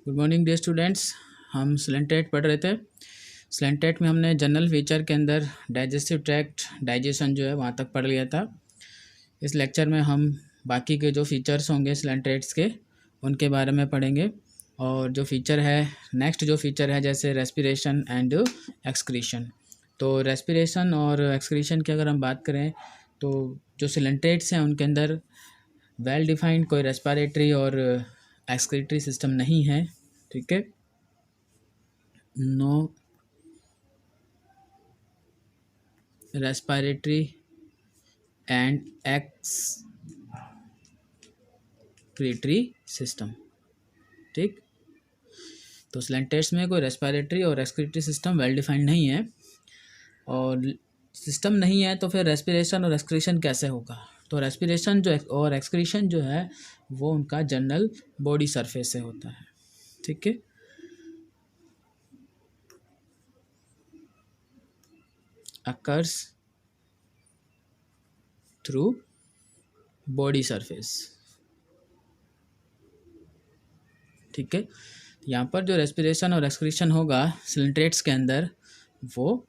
Good morning day students. हम स्लेंटेट पढ़ रहे थे। स्लेंटेट में हमने जनरल फीचर के अंदर डाइजेस्टिव ट्रैक्ट डाइजेशन जो है वहाँ तक पढ़ लिया था। इस लेक्चर में हम बाकी के जो फीचर्स होंगे स्लेंटेट्स के उनके बारे में पढ़ेंगे। और जो फीचर है नेक्स्ट जो फीचर है जैसे रेस्पिरेशन एंड एक्सक्रीशन। तो रेस्पिरेशन और एक्सक्रीशन की अगर हम बात करें तो जो स्लेंटेट्स हैं उनके अंदर वेल डिफाइंड कोई रेस्पिरेटरी और एक्सक्रीटरी सिस्टम नहीं है। ठीक है, no respiratory and excretory system. ठीक, तो स्लेंटेट्स में कोई रेस्पिरेटरी और एक्सक्रीटरी सिस्टम वेल डिफाइंड नहीं है। और सिस्टम नहीं है तो फिर रेस्पिरेशन और एक्सक्रीशन कैसे होगा? तो रेस्पिरेशन जो और एक्सक्रीशन जो है वो उनका जनरल बॉडी सरफेस से होता है। ठीक है, अकर्स थ्रू बॉडी सरफेस। ठीक है, यहाँ पर जो रेस्पिरेशन और एक्सक्रीशन होगा स्लेंटेट्स के अंदर वो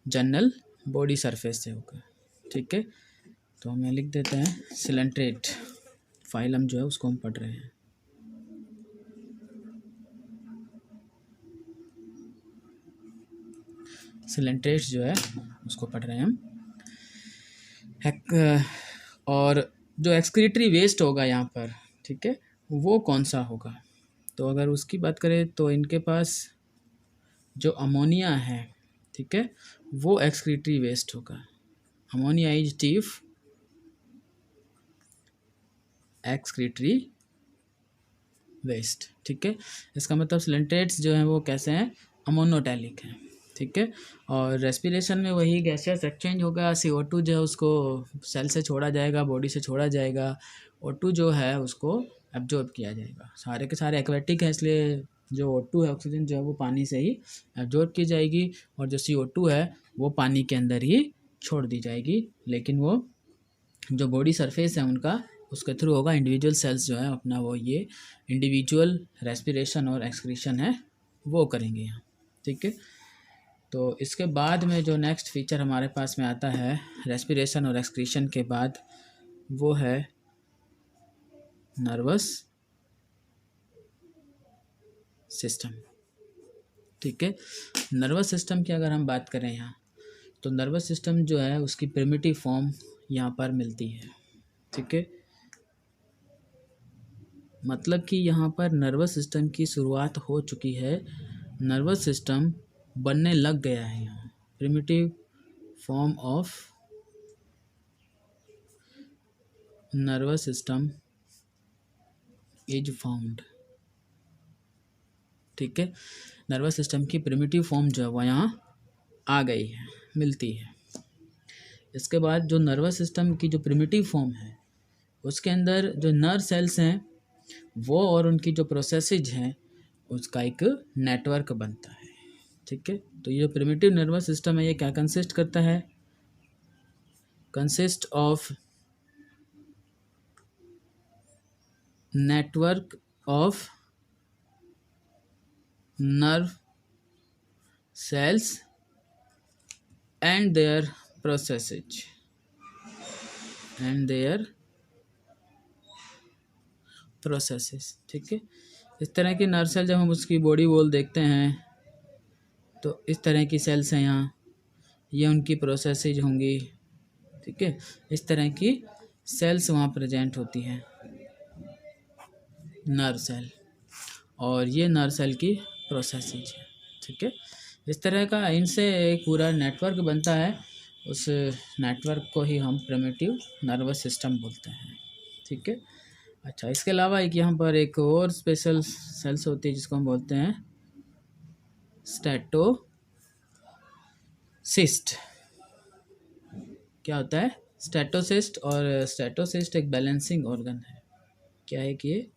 जनरल बॉडी सरफेस से होगा। ठीक है, तो हम यहाँ लिख देते हैं स्लेंटेट। फाइलम जो है उसको हम पढ़ रहे हैं। स्लेंटेट्स जो है उसको पढ़ रहे हैं हम। और जो एक्सक्रीटरी वेस्ट होगा यहाँ पर, ठीक है, वो कौन सा होगा? तो अगर उसकी बात करें तो इनके पास जो अमोनिया है, ठीक है, वो एक्सक्रीटरी वेस्ट होगा। Ammonia is chief excretory waste. ठीक है, इसका मतलब स्लेंटेट्स जो हैं वो कैसे हैं? अमोनोटैलिक हैं। ठीक है, और रेस्पिरेशन में वही गैसियस एक्सचेंज होगा। CO2 जो है उसको सेल से छोड़ा जाएगा, बॉडी से छोड़ा जाएगा। O2 जो है उसको एब्जॉर्ब किया जाएगा। सारे के सारे एक्वेटिक हैं, इसलिए जो O2 है, ऑक्सीजन जो है वो पानी से ही एब्जॉर्ब की जाएगी और जो CO2 है वो पानी के अंदर ही छोड़ दी जाएगी। लेकिन वो जो बॉडी सरफेस है उनका उसके थ्रू होगा। इंडिविजुअल सेल्स जो है अपना वो ये इंडिविजुअल रेस्पिरेशन और एक्सक्रीशन है वो करेंगे यहाँ। ठीक है, तो इसके बाद में जो नेक्स्ट फीचर हमारे पास में आता है रेस्पिरेशन और एक्सक्रीशन के बाद, वो है नर्वस सिस्टम। ठीक है, नर्वस सिस्टम की अगर हम बात करें यहाँ, तो नर्वस सिस्टम जो है उसकी प्रिमिटिव फॉर्म यहाँ पर मिलती है। ठीक है, मतलब कि यहाँ पर नर्वस सिस्टम की शुरुआत हो चुकी है, नर्वस सिस्टम बनने लग गया है। यहाँ primitive form of nervous system is found. ठीक है, नर्वस सिस्टम की प्रिमिटिव फॉर्म जो है वो यहाँ आ गई है, मिलती है। इसके बाद जो नर्वस सिस्टम की जो प्रिमिटिव फॉर्म है उसके अंदर जो नर्व सेल्स हैं वो और उनकी जो प्रोसेसेज हैं उसका एक नेटवर्क बनता है। ठीक है, तो ये जो प्रिमिटिव नर्वस सिस्टम है ये क्या कंसिस्ट करता है? Consist of network of nerve cells and their processes ठीक है, इस तरह की नर्व सेल जब हम उसकी बॉडी वॉल देखते हैं तो इस तरह की सेल्स हैं यहाँ, ये उनकी प्रोसेसेज होंगी। ठीक है, इस तरह की सेल्स वहाँ प्रेजेंट होती हैं नर्व सेल, और ये नर्व सेल की प्रोसेसेज है। ठीक है, इस तरह का इनसे एक पूरा नेटवर्क बनता है। उस नेटवर्क को ही हम प्रिमिटिव नर्वस सिस्टम बोलते हैं। ठीक है, अच्छा, इसके अलावा एक यहाँ पर एक और स्पेशल सेल्स होती है जिसको हम बोलते हैं स्टैटोसिस्ट। क्या होता है? स्टैटोसिस्ट। और स्टैटोसिस्ट एक बैलेंसिंग ऑर्गन है। क्या है कि ये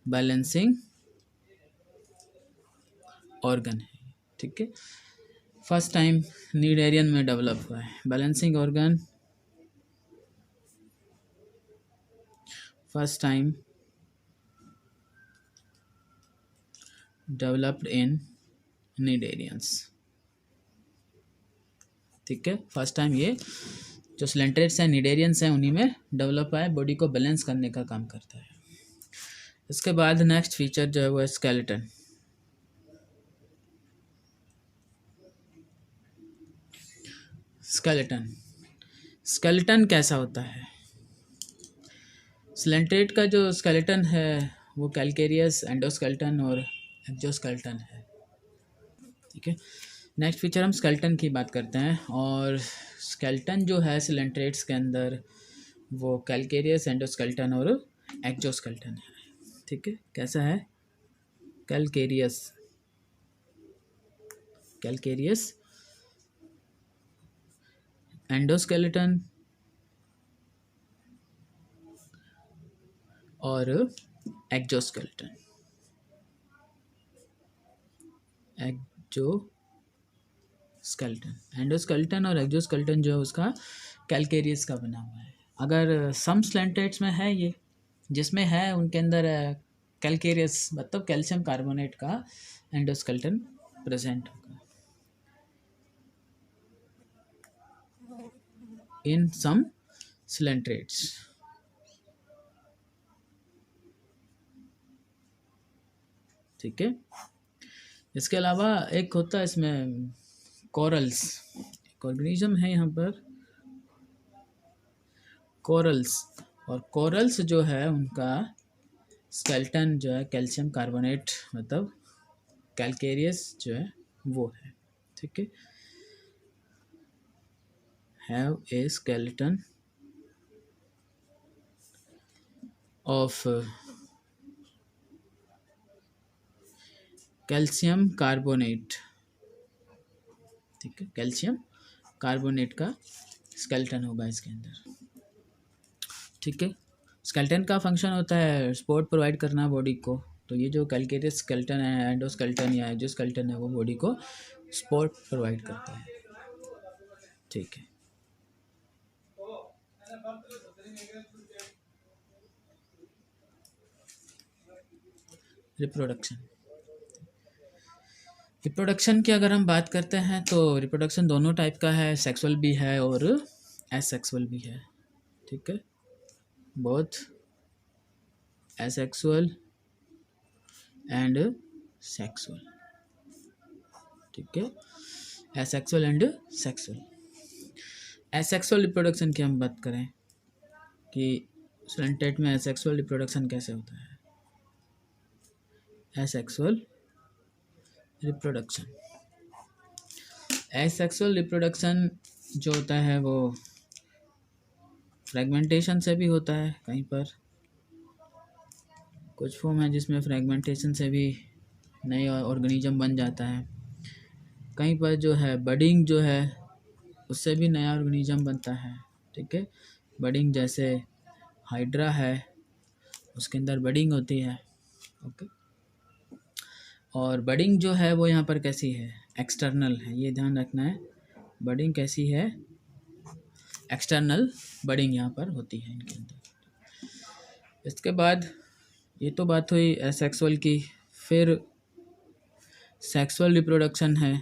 बैलेंसिंग ऑर्गन है। ठीक है, फर्स्ट टाइम नीडेरियन में डेवलप हुआ है balancing organ. First time developed in cnidarians. ठीक है, फर्स्ट टाइम ये जो सिलेंट्रेट्स हैं निडेरियंस हैं उन्हीं में डेवलप आए, बॉडी को बैलेंस करने का काम करता है। इसके बाद नेक्स्ट फीचर जो है वो स्केलेटन। स्केलेटन स्केलेटन कैसा होता है? सिलेंट्रेट का जो स्केलेटन है वो कैलकेरियस, एंडोस्केलेटन और एक्सोस्केलेटन है। ठीक है, नेक्स्ट फीचर हम स्केलेटन की बात करते हैं। और स्केलेटन जो है सिलेंट्रेट्स के अंदर वो कैलकेरियस, एंडोस्केलेटन और एक्सोस्केलेटन है। ठीक है, कैसा है? कैलकेरियस एंडोस्केलेटन और एक्सोस्केलेटन। एंडोस्केलेटन और एक्सोस्केलेटन जो है उसका कैलकेरियस का बना हुआ है। अगर सम स्लेंटेट्स में है ये, जिसमें है उनके अंदर कैलकेरियस मतलब कैल्शियम कार्बोनेट का एंडोस्केलेटन प्रेजेंट होगा इन सम स्लेंट्रेट्स। ठीक है, इसके अलावा एक होता है इसमें कोरल्स, एक ऑर्गेनिज्म है यहाँ पर कोरल्स, और कोरल्स जो है उनका स्केलेटन जो है कैल्शियम कार्बोनेट मतलब कैलकेरियस जो है वो है। ठीक है, have a skeleton of calcium carbonate. ठीक है, कैल्शियम कार्बोनेट का स्केलेटन होगा इसके अंदर। ठीक है, स्केलेटन का फंक्शन होता है सपोर्ट प्रोवाइड करना बॉडी को। तो ये जो कैलकेरियस स्केलेटन है, एंडोस्केलेटन या एक्सोस्केलेटन है, वो बॉडी को सपोर्ट प्रोवाइड करता है। ठीक है, रिप्रोडक्शन। रिप्रोडक्शन की अगर हम बात करते हैं तो रिप्रोडक्शन दोनों टाइप का है, सेक्सुअल भी है और एसेक्सुअल भी है। ठीक है, बोथ एसेक्सुअल एंड सेक्सुअल। ठीक है, asexual and sexual. Asexual reproduction की हम बात करें कि स्लेंटेट में एसेक्सुअल रिप्रोडक्शन कैसे होता है। एसेक्सुअल रिप्रोडक्शन, एसेक्सुअल रिप्रोडक्शन जो होता है वो फ्रेगमेंटेशन से भी होता है। कहीं पर कुछ फॉर्म है जिसमें फ्रेगमेंटेशन से भी नए ऑर्गेनिज्म बन जाता है। कहीं पर जो है बडिंग जो है उससे भी नया ऑर्गेनिज्म बनता है। ठीक है, बडिंग जैसे हाइड्रा है उसके अंदर बडिंग होती है। ओके, और बडिंग जो है वो यहाँ पर कैसी है? एक्सटर्नल है, ये ध्यान रखना है। बडिंग कैसी है? एक्सटर्नल बडिंग यहाँ पर होती है इनके अंदर। इसके बाद ये तो बात हुई एसेक्सुअल की, फिर सेक्सुअल रिप्रोडक्शन है।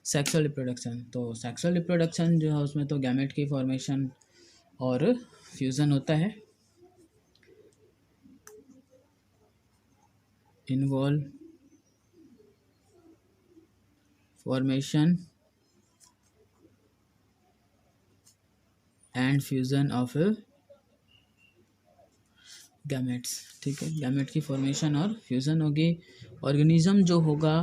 सेक्सुअल रिप्रोडक्शन, तो सेक्सुअल रिप्रोडक्शन जो है उसमें तो गैमेट की फॉर्मेशन और फ्यूज़न होता है। Involve formation and fusion of gametes. ठीक है, गैमेट की फॉर्मेशन और फ्यूज़न होगी। ऑर्गेनिज्म जो होगा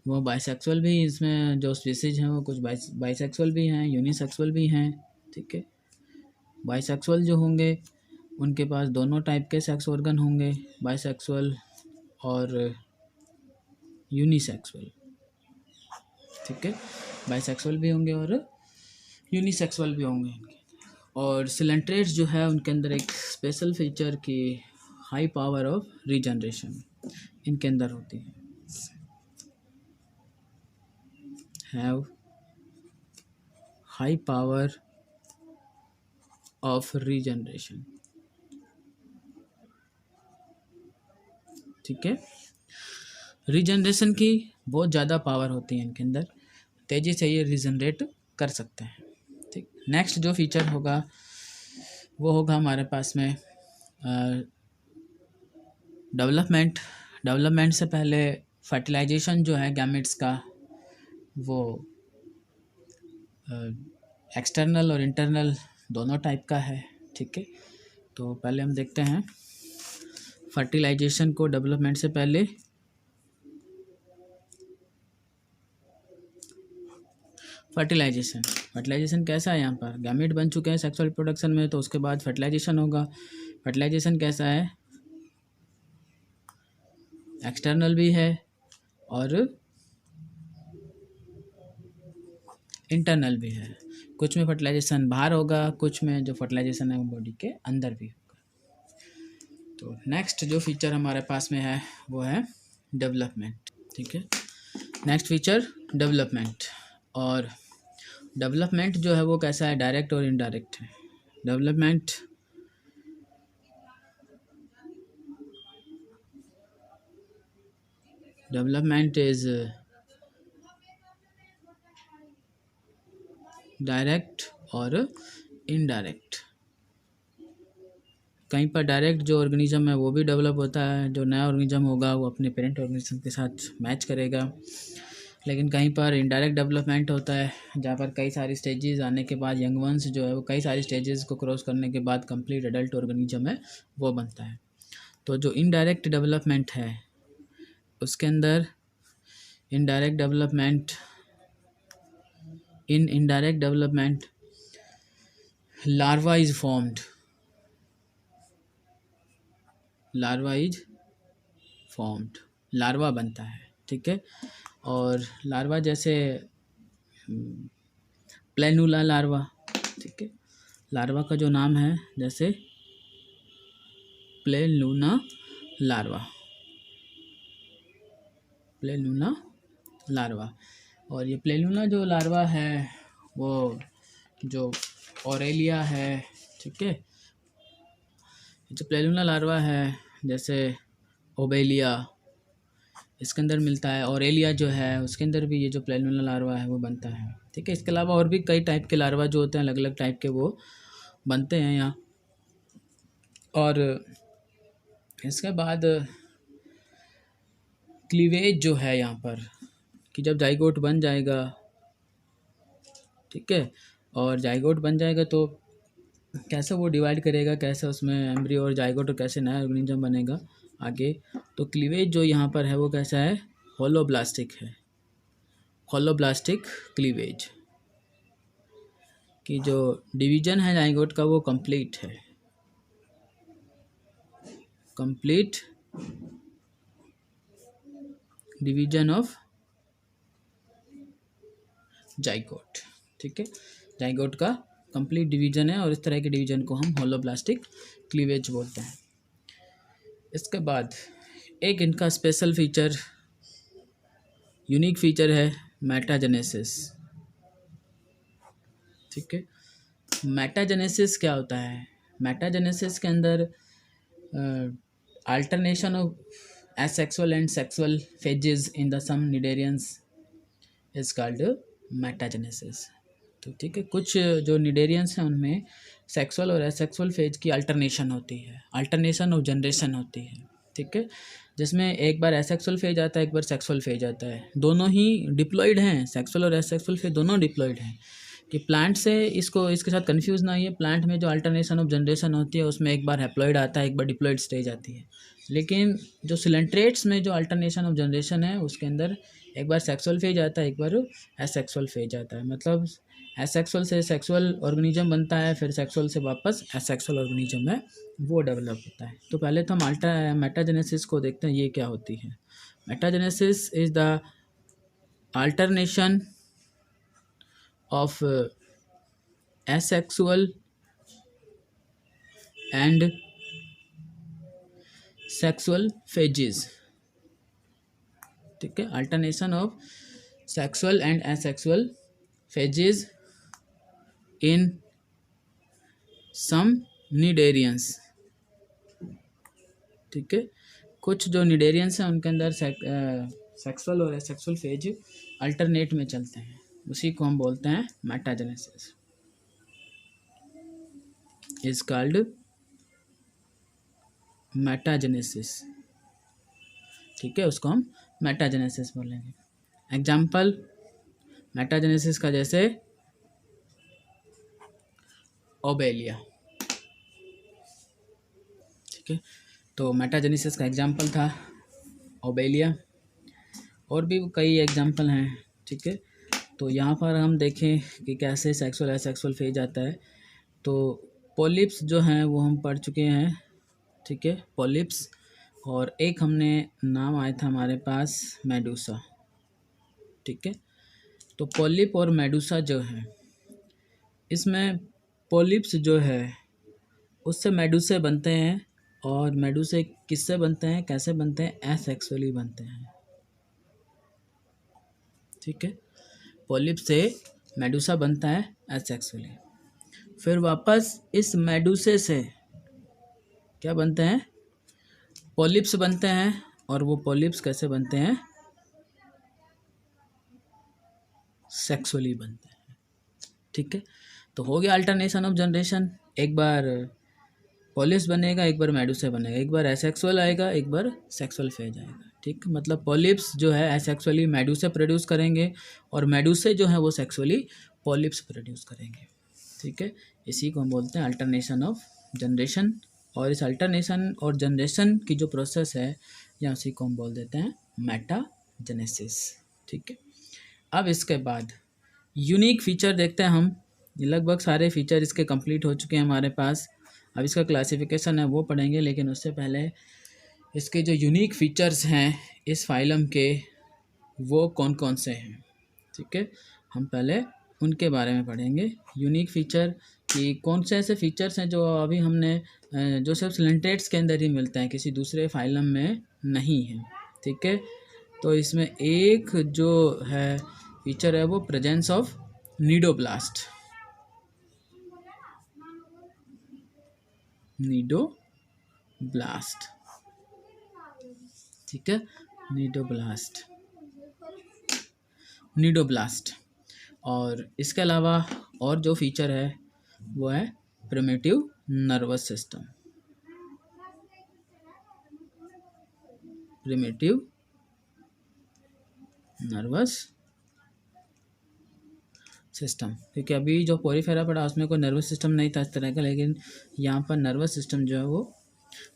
वो बाइसेक्सुअल भी, इसमें जो स्पीसीज हैं वो कुछ बाइसेक्सुअल भी हैं, यूनिसेक्सुअल भी हैं। ठीक है, बाइसेक्सुअल जो होंगे उनके पास दोनों टाइप के सेक्स ऑर्गन होंगे, बाइसेक्सुअल और यूनिसेक्सुअल। ठीक है, बाइसेक्सुअल भी होंगे और यूनिसेक्सुअल भी होंगे। और सिलेंट्रेट्स जो है उनके अंदर एक स्पेशल फीचर की हाई पावर ऑफ रीजनरेशन इनके अंदर होती है। Have high power of regeneration. ठीक है। रीजनरेशन की बहुत ज़्यादा पावर होती है इनके अंदर, तेज़ी से ये रीजनरेट कर सकते हैं। ठीक, नेक्स्ट जो फीचर होगा वो होगा हमारे पास में डेवलपमेंट। डेवलपमेंट से पहले फर्टिलाइजेशन जो है गैमेट्स का वो एक्सटर्नल और इंटरनल दोनों टाइप का है। ठीक है, तो पहले हम देखते हैं फर्टिलाइजेशन को डेवलपमेंट से पहले। फर्टिलाइजेशन कैसा है, यहाँ पर गैमेट बन चुके हैं सेक्सुअल प्रोडक्शन में, तो उसके बाद फर्टिलाइजेशन होगा। फर्टिलाइजेशन कैसा है, एक्सटर्नल भी है और इंटरनल भी है। कुछ में फर्टिलाइजेशन बाहर होगा, कुछ में जो फर्टिलाइजेशन है वो बॉडी के अंदर भी होगा। तो नेक्स्ट जो फीचर हमारे पास में है वो है डेवलपमेंट। ठीक है, नेक्स्ट फीचर डेवलपमेंट। और डेवलपमेंट जो है वो कैसा है, डायरेक्ट और इनडायरेक्ट है। डेवलपमेंट इज डायरेक्ट और इनडायरेक्ट। कहीं पर डायरेक्ट जो ऑर्गेनिज्म है वो भी डेवलप होता है, जो नया ऑर्गेनिज्म होगा वो अपने पेरेंट ऑर्गेनिज्म के साथ मैच करेगा। लेकिन कहीं पर इनडायरेक्ट डेवलपमेंट होता है, जहाँ पर कई सारी स्टेजेस आने के बाद यंग वंस जो है वो कई सारी स्टेजेस को क्रॉस करने के बाद कंप्लीट एडल्ट ऑर्गेनिज्म है वो बनता है। तो जो इनडायरेक्ट डेवलपमेंट है उसके अंदर indirect development larva is formed. Larva बनता है। ठीक है, और लार्वा जैसे प्लेनुला लार्वा। ठीक है, लार्वा का जो नाम है जैसे प्लेनुला लार्वा। और ये प्लेनुला जो लार्वा है वो जो ऑरेलिया है, ठीक है, जो प्लेनुला लार्वा है जैसे ओबेलिया इसके अंदर मिलता है, ऑरेलिया जो है उसके अंदर भी ये जो प्लेनुला लार्वा है वो बनता है। ठीक है, इसके अलावा और भी कई टाइप के लार्वा जो होते हैं अलग अलग टाइप के वो बनते हैं यहाँ। और इसके बाद क्लीवेज जो है यहाँ पर कि जब जाइगोट बन जाएगा, ठीक है, और जाइगोट बन जाएगा तो कैसे वो डिवाइड करेगा, कैसे उसमें एम्ब्रियो और जाइगोट और कैसे नया ऑर्गेनिज्म बनेगा आगे। तो क्लीवेज जो यहाँ पर है वो कैसा है, होलोब्लास्टिक है। होलोब्लास्टिक क्लीवेज कि जो डिवीजन है जाइगोट का वो कंप्लीट है। Complete division of zygote. ठीक है, जाइगोट का कंप्लीट डिवीजन है और इस तरह के डिवीजन को हम होलोब्लास्टिक क्लीवेज बोलते हैं। इसके बाद एक इनका स्पेशल फीचर, यूनिक फीचर है मेटाजेनेसिस। ठीक है, मेटाजेनेसिस क्या होता है, मेटाजेनेसिस के अंदर alternation of asexual and sexual phases in the some cnidarians is called metagenesis. तो ठीक है, कुछ जो निडेरियंस हैं उनमें सेक्सुअल और एसेक्सुअल फेज की अल्टरनेशन होती है, अल्टरनेशन ऑफ जनरेशन होती है। ठीक है, जिसमें एक बार एसेक्सुअल फेज आता है, एक बार सेक्सुअल फेज आता है, दोनों ही डिप्लॉयड हैं, सेक्सुअल और एसेक्सुअल फेज दोनों डिप्लॉयड हैं। कि प्लांट से इसके साथ कंफ्यूज ना होइए, प्लांट में जो अल्टरनेशन ऑफ जनरेशन होती है उसमें एक बार हैप्लॉइड आता है, एक बार डिप्लॉयड स्टेज आती है। लेकिन जो सिलेंट्रेट्स में जो अल्टरनेशन ऑफ जनरेशन है उसके अंदर एक बार सेक्सुअल फेज आता है, एक बार एसेक्सुअल फेज आता है। मतलब एसेक्सुअल से सेक्सुअल ऑर्गेनिज्म बनता है, फिर सेक्सुअल से वापस एसेक्सुअल ऑर्गेनिज्म है वो डेवलप होता है। तो पहले तो हम मेटाजेनेसिस को देखते हैं, ये क्या होती है। Metagenesis is the alternation of asexual and sexual phases। ठीक है, alternation of sexual and asexual phases in some cnidarians। ठीक है, कुछ जो निडेरियंस हैं उनके अंदर सेक्सुअल और एसेक्सुअल फेज अल्टरनेट में चलते हैं, उसी को हम बोलते हैं मेटाजेनेसिस, इज कॉल्ड मेटाजेनेसिस। ठीक है, उसको हम मेटाजेनेसिस बोलेंगे। एग्जाम्पल मेटाजेनेसिस का, जैसे ओबेलिया। ठीक है, तो मेटाजेनेसिस का एग्जाम्पल था ओबेलिया, और भी कई एग्जाम्पल हैं। ठीक है, तो यहाँ पर हम देखें कि कैसे सेक्सुअल एसेक्सुअल फेज आता है। तो पॉलिप्स जो हैं वो हम पढ़ चुके हैं। ठीक है, पॉलिप्स, और एक हमने नाम आया था हमारे पास मेडूसा। ठीक है, तो पॉलिप और मेडूसा जो है, इसमें पॉलिप्स जो है उससे मेडूसे बनते हैं, और मेडूसे किससे बनते हैं, कैसे बनते हैं, एसेक्सुअली बनते हैं। ठीक है, पॉलिप से मेडूसा बनता है एसेक्सुअली, फिर वापस इस मेडूसे से क्या बनते हैं, पॉलिप्स बनते हैं, और वो पॉलिप्स कैसे बनते हैं, सेक्सुअली बनते हैं। ठीक है, तो हो गया अल्टरनेशन ऑफ जनरेशन, एक बार पॉलिप्स बनेगा, एक बार मेडूसा बनेगा, एक बार एसेक्सुअल आएगा, एक बार सेक्सुअल फेज आएगा। ठीक, मतलब पॉलिप्स जो है एसेक्सुअली मेडूसे प्रोड्यूस करेंगे, और मेडूसे जो है वो सेक्सुअली पॉलिप्स प्रोड्यूस करेंगे। ठीक है, इसी को हम बोलते हैं अल्टरनेशन ऑफ जनरेशन, और इस अल्टरनेशन और जनरेशन की जो प्रोसेस है, या उसी को हम बोल देते हैं मेटाजेनेसिस। ठीक है, अब इसके बाद यूनिक फीचर देखते हैं हम। लगभग सारे फीचर इसके कंप्लीट हो चुके हैं हमारे पास, अब इसका क्लासिफिकेशन है वो पढ़ेंगे, लेकिन उससे पहले इसके जो यूनिक फीचर्स हैं इस फाइलम के, वो कौन कौन से हैं। ठीक है, हम पहले उनके बारे में पढ़ेंगे। यूनिक फीचर कि कौन से ऐसे फीचर्स हैं जो अभी हमने जो सिर्फ सिलेंट्रेट्स के अंदर ही मिलते हैं, किसी दूसरे फाइलम में नहीं है। ठीक है, तो इसमें एक जो है फीचर है वो प्रेजेंस ऑफ नीडोब्लास्ट। नीडोब्लास्ट, ठीक है, नीडोब्लास्ट। और इसके अलावा और जो फीचर है वो है primitive nervous system. Primitive nervous system, क्योंकि अभी जो पोरीफेरा पढ़ा उसमें कोई नर्वस सिस्टम नहीं था इस तरह का, लेकिन यहाँ पर नर्वस सिस्टम जो है वो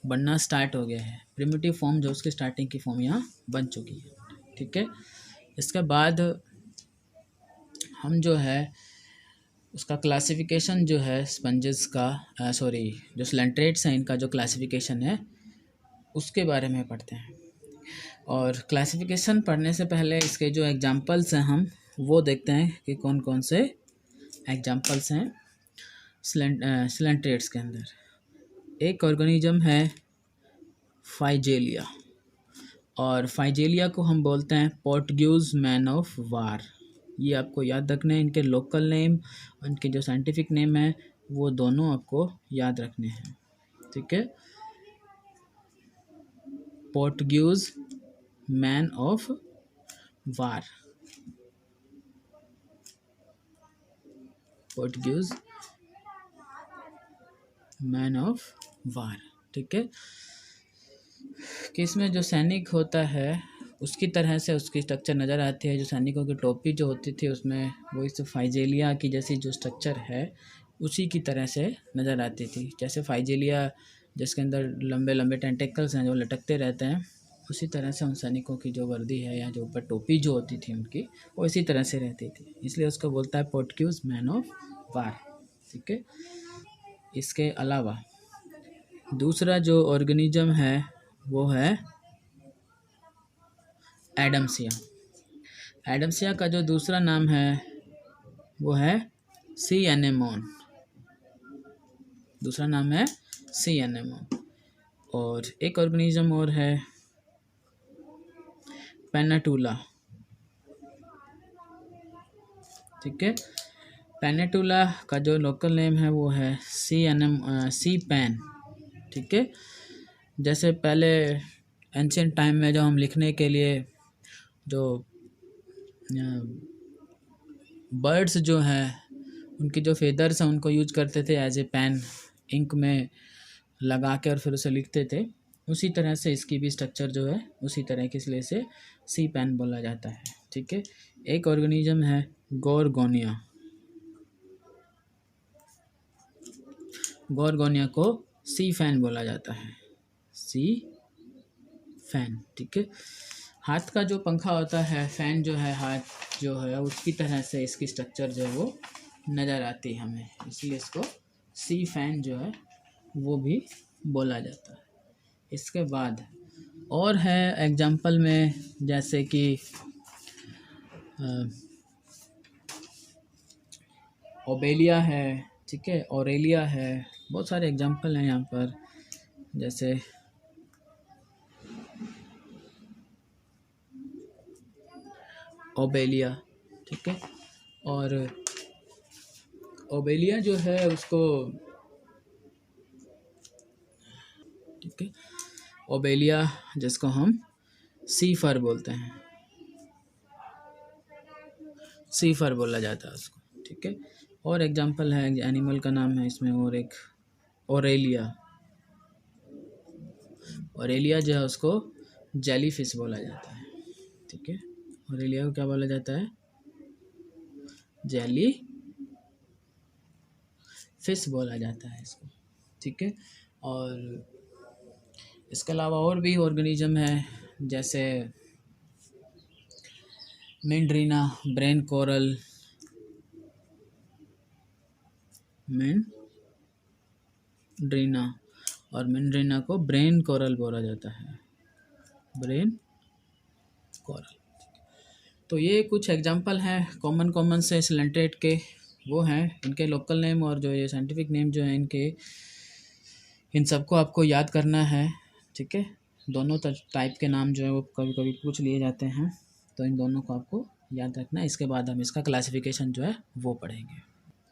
बनना स्टार्ट हो गया है। प्रिमिटिव फॉर्म जो उसकी स्टार्टिंग की फॉर्म यहाँ बन चुकी है। ठीक है, इसके बाद हम जो है उसका क्लासिफिकेशन जो है स्पंजेस का, जो सिलेंट्रेट्स हैं इनका जो क्लासिफिकेशन है उसके बारे में पढ़ते हैं। और क्लासिफिकेशन पढ़ने से पहले इसके जो एग्जांपल्स हैं हम वो देखते हैं कि कौन कौन से एग्जांपल्स हैं सिलेंट्रेट्स के अंदर। एक ऑर्गेनिज्म है फाइजेलिया, और फाइजेलिया को हम बोलते हैं पोर्टुगीज मैन ऑफ वार। ये आपको याद रखने हैं, इनके लोकल नेम, उनके जो साइंटिफिक नेम है वो दोनों आपको याद रखने हैं। ठीक है, Portuguese man of war, Portuguese man of war. ठीक है, कि इसमें जो सैनिक होता है उसकी तरह से उसकी स्ट्रक्चर नज़र आती है। जो सैनिकों की टोपी जो होती थी उसमें वो इस फाइजेलिया की जैसी जो स्ट्रक्चर है उसी की तरह से नज़र आती थी। जैसे फाइजेलिया जिसके अंदर लंबे लंबे टेंटेकल्स हैं जो लटकते रहते हैं, उसी तरह से उन सैनिकों की जो वर्दी है या जो ऊपर टोपी जो होती थी उनकी, वो इसी तरह से रहती थी, इसलिए उसको बोलता है पोर्टुगीज मैन ऑफ वार। ठीक है, इसके अलावा दूसरा जो ऑर्गेनिज्म है वो है एडम्सिया। एडम्सिया का जो दूसरा नाम है वो है सी एनेमोन, दूसरा नाम है सी एनेमोन। और एक ऑर्गेनिज्म और है पेनाटूला। ठीक है, पेनाटूला का जो लोकल नेम है वो है सी पैन। ठीक है, जैसे पहले एंशियंट टाइम में जो हम लिखने के लिए जो बर्ड्स जो हैं उनकी जो फेदर्स हैं उनको यूज करते थे एज ए पेन, इंक में लगा के और फिर उसे लिखते थे। उसी तरह से इसकी भी स्ट्रक्चर जो है उसी तरह की, इसलिए इसे सी पेन बोला जाता है। ठीक है। एक ऑर्गेनिज्म है गोरगोनिया। गोरगोनिया को सी फैन बोला जाता है, सी फैन। ठीक है। हाथ का जो पंखा होता है, फैन जो है, हाथ जो है, उसकी तरह से इसकी स्ट्रक्चर जो है वो नज़र आती है हमें, इसलिए इसको सी फैन जो है वो भी बोला जाता है। इसके बाद और है एग्जाम्पल में, जैसे कि ओबेलिया है, ठीक है, ऑरेलिया है, बहुत सारे एग्जाम्पल हैं यहाँ पर, जैसे ओबेलिया। ठीक है। और ओबेलिया जो है उसको, ठीक है, ओबेलिया जिसको हम सीफर बोलते हैं, सीफर बोला जाता है उसको। ठीक है। और एग्जाम्पल है, एनिमल का नाम है इसमें, और एक ओरेलिया। ओरेलिया जो है उसको जेलीफिश बोला जाता है। ठीक है। ओरेलिया को क्या बोला जाता है? जेली फिश बोला जाता है इसको। ठीक है। और इसके अलावा और भी ऑर्गेनिज्म है, जैसे मेंड्रीना, ब्रेन कोरल, मेंड्रीना, और मेंड्रीना को ब्रेन कोरल बोला जाता है, ब्रेन कोरल। तो ये कुछ एग्जांपल हैं कॉमन से सिलेंट्रेट के, वो हैं इनके लोकल नेम और जो ये साइंटिफिक नेम जो है इनके, इन सबको आपको याद करना है। ठीक है। दोनों टाइप के नाम जो है वो कभी कभी पूछ लिए जाते हैं, तो इन दोनों को आपको याद रखना है। इसके बाद हम इसका क्लासिफिकेशन जो है वो पढ़ेंगे।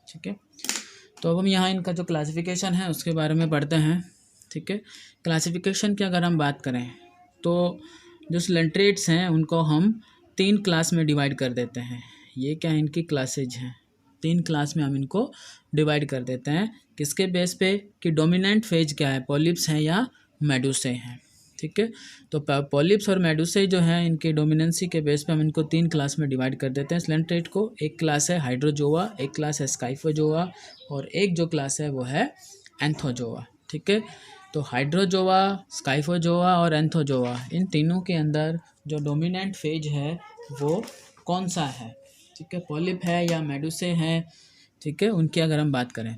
ठीक है। तो अब हम यहाँ इनका जो क्लासिफिकेशन है उसके बारे में पढ़ते हैं। ठीक है। क्लासिफिकेशन की अगर हम बात करें तो जो सिलेंट्रेट्स हैं उनको हम 3 क्लास में डिवाइड कर देते हैं। ये क्या है, इनकी क्लासेज हैं, 3 क्लास में हम इनको डिवाइड कर देते हैं। किसके बेस पे? कि डोमिनेंट फेज क्या है, पॉलिप्स हैं या मेडुसे हैं। ठीक है। तो पॉलिप्स और मेडुसे जो हैं इनके डोमिनेंसी के बेस पे हम इनको 3 क्लास में डिवाइड कर देते हैं सिलेंट्रेट को। एक क्लास है हाइड्रोजोआ, एक क्लास है स्काइफोजोआ, और एक जो क्लास है वो है एंथोजोआ। ठीक है। तो हाइड्रोजोआ, स्काइफोजोआ और एंथोजोआ, इन तीनों के अंदर जो डोमिनेंट फेज है वो कौन सा है? ठीक है। पॉलिप है या मेडुसे हैं? ठीक है। उनकी अगर हम बात करें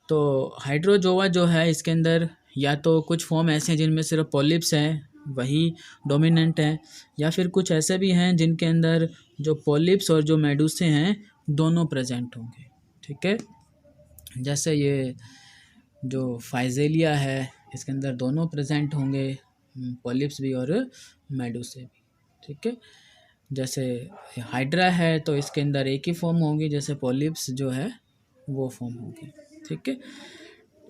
तो हाइड्रोजोआ जो है इसके अंदर या तो कुछ फॉर्म ऐसे हैं जिनमें सिर्फ पॉलिप्स हैं, वही डोमिनेंट है, या फिर कुछ ऐसे भी हैं जिनके अंदर जो पॉलिप्स और जो मेडुसे हैं दोनों प्रेजेंट होंगे। ठीक है। जैसे ये जो फाइजेलिया है इसके अंदर दोनों प्रेजेंट होंगे, पॉलिप्स भी और मेडुसे भी। ठीक है। जैसे हाइड्रा है तो इसके अंदर एक ही फॉर्म होगी, जैसे पॉलिप्स जो है वो फॉर्म होगी। ठीक है।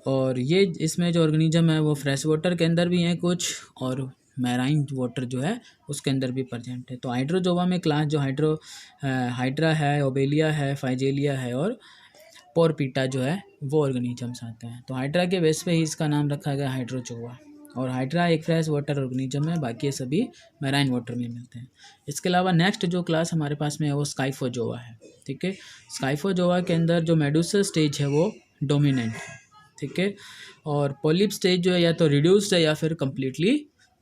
और ये इसमें जो ऑर्गेनिज्म है वो फ्रेश वाटर के अंदर भी हैं कुछ, और मैराइन वाटर जो है उसके अंदर भी प्रेजेंट है। तो हाइड्रोजोआ में क्लास जो हाइड्रा है, ओबेलिया है, फाइजेलिया है और पोरपीटा जो है वो ऑर्गेनिजम्स आते हैं। तो हाइड्रा के बेस पे ही इसका नाम रखा गया हाइड्रोजोआ। और हाइड्रा एक फ्रेश वाटर ऑर्गेनिज्म है, बाकी ये सभी मैराइन वाटर में मिलते हैं। इसके अलावा नेक्स्ट जो क्लास हमारे पास में है वो स्काइफोजोआ है। ठीक है। स्काइफोजोआ के अंदर जो मेडुसा स्टेज है वो डोमिनेंट है। ठीक है। और पॉलिप स्टेज जो है या तो रिड्यूस्ड है या फिर कम्प्लीटली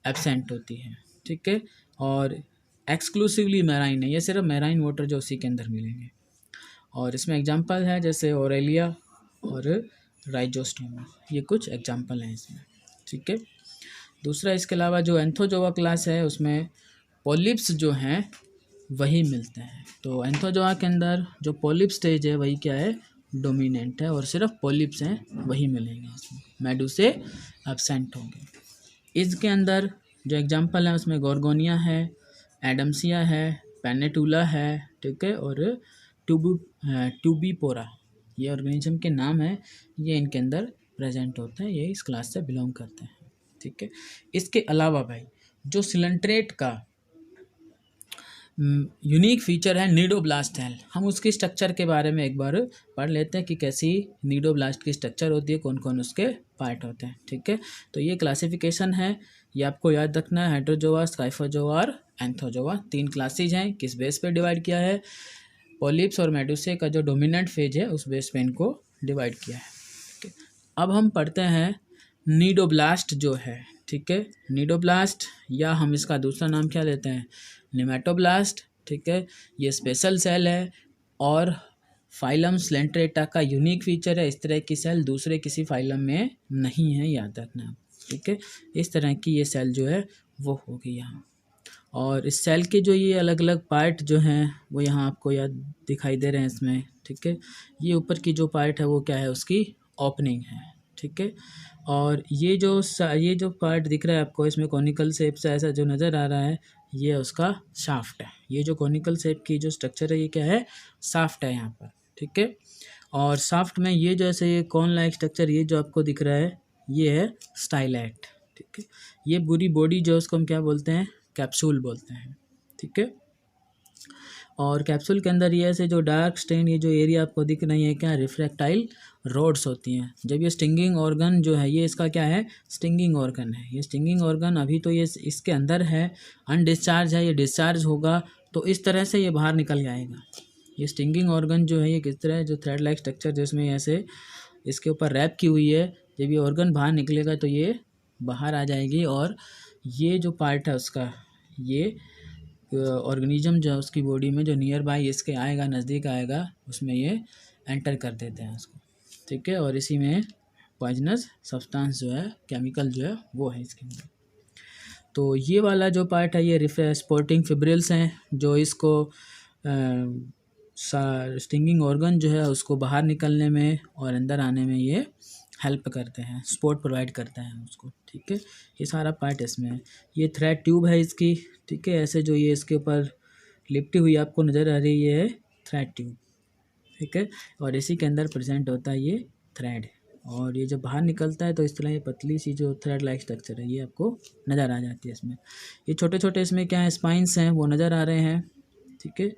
एब्सेंट होती है। ठीक है। और एक्सक्लूसिवली मैराइन है, ये सिर्फ मैराइन वाटर जो उसी के अंदर मिलेंगे। और इसमें एग्जांपल है जैसे ओरेलिया और राइजोस्टोमा, ये कुछ एग्जांपल हैं इसमें। ठीक है। दूसरा इसके अलावा जो एंथोजोआ क्लास है उसमें पॉलिप्स जो हैं वही मिलते हैं। तो एंथोजोआ के अंदर जो पॉलिप स्टेज है वही क्या है, डोमिनेंट है, और सिर्फ पॉलिप्स हैं वही मिलेंगे इसमें, मेडुसे एब्सेंट होंगे। इसके अंदर जो एग्जांपल है उसमें गोरगोनिया है, एडम्सिया है, पेनेटुला है, ठीक है, और ट्यूबीपोरा, ये ऑर्गेनिज्म के नाम है, ये इनके अंदर प्रेजेंट होते हैं, ये इस क्लास से बिलोंग करते हैं। ठीक है। इसके अलावा भाई जो सिलेंट्रेट का यूनिक फीचर है नीडोब्लास्ट सेल, हम उसकी स्ट्रक्चर के बारे में एक बार पढ़ लेते हैं कि कैसी नीडोब्लास्ट की स्ट्रक्चर होती है, कौन कौन उसके पार्ट होते हैं। ठीक है, तो ये क्लासिफिकेशन है, ये आपको याद रखना है। हाइड्रोजोआ, स्काइफोजोआ और एंथोजोआ, 3 क्लासेज हैं। किस बेस पे डिवाइड किया है? पॉलिप्स और मेडुसे का जो डोमिनेंट फेज है उस बेस पे इनको डिवाइड किया है। ठीक है, अब हम पढ़ते हैं नीडोब्लास्ट जो है। ठीक है, नीडोब्लास्ट या हम इसका दूसरा नाम क्या लेते हैं? नेमेटोब्लास्ट। ठीक है, ये स्पेशल सेल है और फाइलम स्लेंट्रेटा का यूनिक फीचर है। इस तरह की सेल दूसरे किसी फाइलम में नहीं है, याद रखना। ठीक है, इस तरह की ये सेल जो है वो होगी यहाँ। और इस सेल के जो ये अलग अलग पार्ट जो हैं वो यहाँ आपको याद दिखाई दे रहे हैं इसमें। ठीक है, ये ऊपर की जो पार्ट है वो क्या है? उसकी ओपनिंग है। ठीक है, और ये जो पार्ट दिख रहा है आपको इसमें कॉनिकल शेप से ऐसा जो नज़र आ रहा है, ये उसका शाफ्ट है। ये जो कॉनिकल शेप की जो स्ट्रक्चर है ये क्या है? शाफ्ट है यहाँ पर। ठीक है, और शाफ्ट में ये जो ऐसे ये कॉन लाइक स्ट्रक्चर ये जो आपको दिख रहा है ये है स्टाइलेट। ठीक है, ये पूरी बॉडी जो उसको हम क्या बोलते हैं? कैप्सूल बोलते हैं। ठीक है, और कैप्सूल के अंदर ये ऐसे जो डार्क स्टेन ये जो एरिया आपको दिख रही है क्या? रिफ्रैक्टाइल रोड्स होती हैं। जब ये स्टिंगिंग ऑर्गन जो है ये इसका क्या है? स्टिंगिंग ऑर्गन है। ये स्टिंगिंग ऑर्गन अभी तो ये इसके अंदर है, अनडिस्चार्ज है, ये डिस्चार्ज होगा तो इस तरह से ये बाहर निकल जाएगा। ये स्टिंगिंग ऑर्गन जो है ये किस तरह है? जो थ्रेड लाइक स्ट्रक्चर जिसमें ऐसे इसके ऊपर रैप की हुई है, जब ये ऑर्गन बाहर निकलेगा तो ये बाहर आ जाएगी और ये जो पार्ट है उसका ये ऑर्गेनिज्म जो है उसकी बॉडी में जो नियर बाय इसके आएगा, नज़दीक आएगा, उसमें ये एंटर कर देते हैं उसको। ठीक है, और इसी में पॉइजनस सब्सटेंस जो है, केमिकल जो है वो है इसके अंदर। तो ये वाला जो पार्ट है ये स्पोर्टिंग फिब्रिल्स हैं जो इसको स्टिंगिंग ऑर्गन जो है उसको बाहर निकलने में और अंदर आने में ये हेल्प करते हैं, सपोर्ट प्रोवाइड करते हैं उसको। ठीक है, ये सारा पार्ट इसमें है। ये थ्रेड ट्यूब है इसकी। ठीक है, ऐसे जो ये इसके ऊपर लिपटी हुई आपको नज़र आ रही है थ्रेड ट्यूब। ठीक है, और इसी के अंदर प्रेजेंट होता है ये थ्रेड, और ये जब बाहर निकलता है तो इस तरह ये पतली सी जो थ्रेड लाइक स्ट्रक्चर है ये आपको नज़र आ जाती है इसमें। ये छोटे छोटे इसमें क्या है? स्पाइंस हैं वो नज़र आ रहे हैं। ठीक है,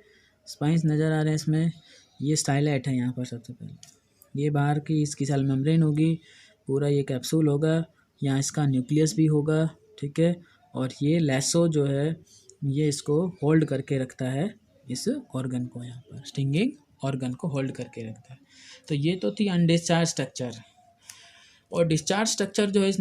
स्पाइंस नज़र आ रहे हैं इसमें। ये स्टाइलेट है यहाँ पर सबसे पहले। ये बाहर की इसकी सेल मेम्ब्रेन होगी, पूरा ये कैप्सूल होगा, यहाँ इसका न्यूक्लियस भी होगा। ठीक है, और ये लैसो जो है ये इसको होल्ड करके रखता है, इस ऑर्गन को, यहाँ पर स्टिंगिंग ऑर्गन को होल्ड करके रखता है। तो ये तो थी अनडिस्चार्ज स्ट्रक्चर। और डिस्चार्ज स्ट्रक्चर जो है इस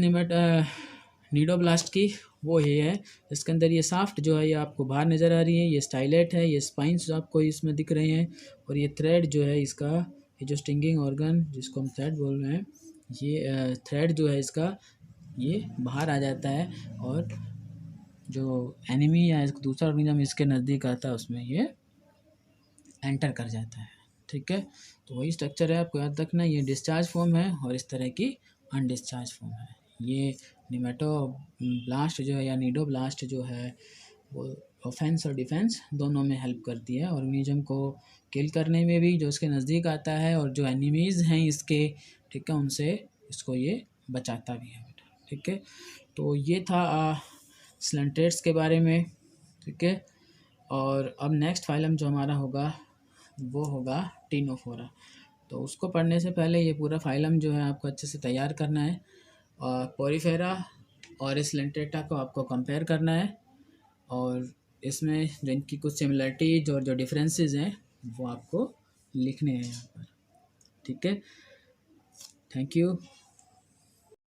नीडोब्लास्ट की वो ये है, इसके अंदर ये साफ्ट जो है ये आपको बाहर नज़र आ रही है, ये स्टाइलेट है, ये स्पाइंस आपको इसमें दिख रहे हैं, और ये थ्रेड जो है इसका, ये जो स्टिंगिंग ऑर्गन जिसको हम थ्रेड बोल रहे हैं, ये थ्रेड जो है इसका ये बाहर आ जाता है, और जो एनिमी या दूसरा ऑर्गेनिज्म इसके नज़दीक आता है उसमें ये एंटर कर जाता है। ठीक है, तो वही स्ट्रक्चर है, आपको याद रखना। ये डिस्चार्ज फॉर्म है और इस तरह की अनडिस्चार्ज फॉर्म है। ये नेमेटोब्लास्ट जो है या नीडोब्लास्ट जो है वो ऑफेंस और डिफेंस दोनों में हेल्प करती है, ऑर्गेनिज्म को किल करने में भी जो इसके नज़दीक आता है, और जो एनिमीज़ हैं इसके, ठीक है, उनसे इसको ये बचाता भी है। ठीक है, तो ये था स्लेंट्रेट्स के बारे में। ठीक है, और अब नेक्स्ट फाइलम जो हमारा होगा वो होगा टीनोफोरा। तो उसको पढ़ने से पहले ये पूरा फाइलम जो है आपको अच्छे से तैयार करना है, और पोरीफेरा और स्लेंट्रेटा को आपको कंपेयर करना है, और इसमें जो इनकी कुछ सिमिलरिटीज और जो डिफरेंसेस हैं वो आपको लिखने हैं यहाँ पर। ठीक है, थैंक यू।